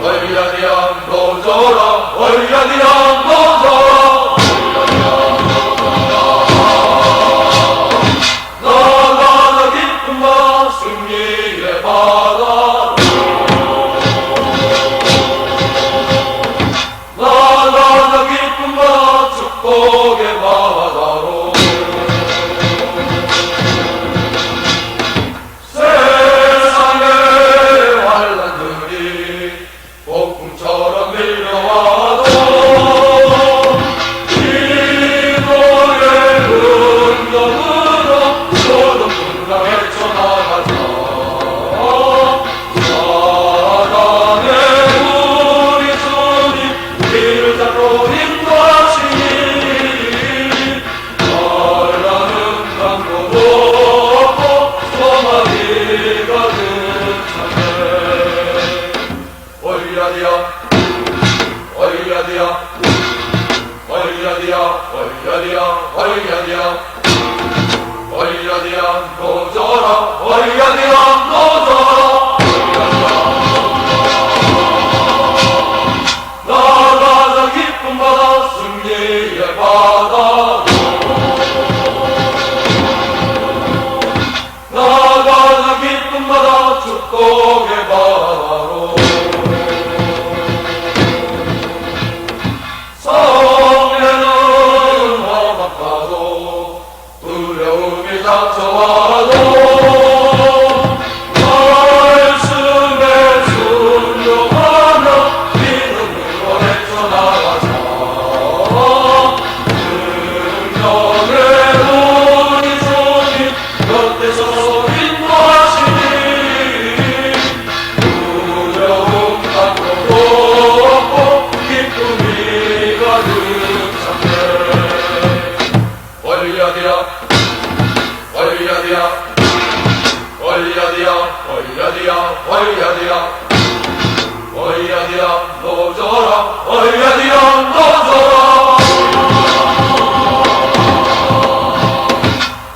월야디양 노져라 월야디양 노져라 나가자 기쁜 바다 승리의 바다로 나가자 기쁜 바다 축복의 바다로 세상의 환란들이 폭풍처럼 밀려와도 기도의 음성으로 소동분당 헤쳐나가자 사랑의 우리 주님 길을 잡고 인도하시니 환란은 강도 높고 소망이 가득 차네 월야디야 월야디야 월야디야 월야디야 월야디야 월야디야 노져라 월야디야 노져라 나가자 기쁜 바다 승리의 바다로 나가자 기쁜 바다 축복의 바다로 성에는 험악하도 두려움이 닥쳐와도 말씀에 순종하며 믿음으로 헤쳐나가자 능력의 우리 주님 곁에서 인도하시니 두려움 감도 없고 기쁨이 가득 차네 월야디야 월야디야 월야디야 월야디야 월야디야 월야디야 노져라 월야디야 노져라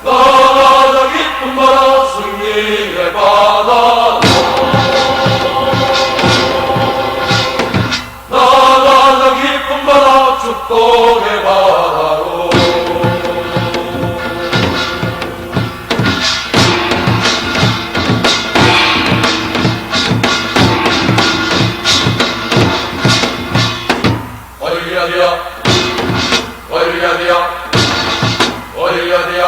나가자 기쁜 바다 승리의 바다로 나가자 기쁜 바다 축복의 바다로 월야디야 월야디야 월야디야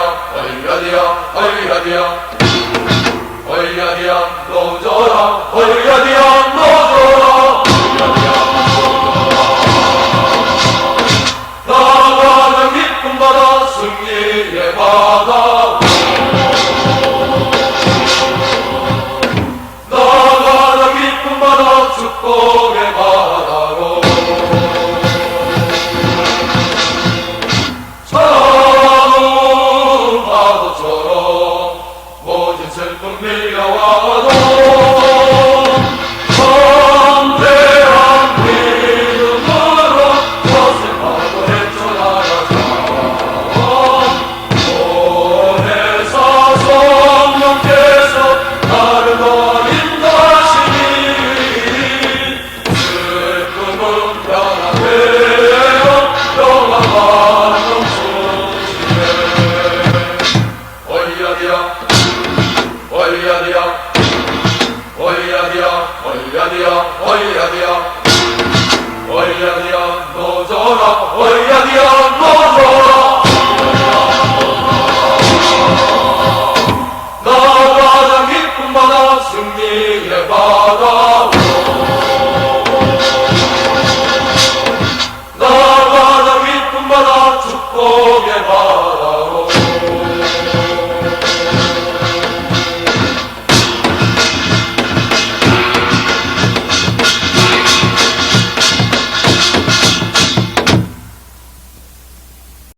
월야디야 월야디야 월야디야 노져라 월야디야 노져라 나가자 기쁜 바다 승리의 바다로 나가자 기쁜 바다 축복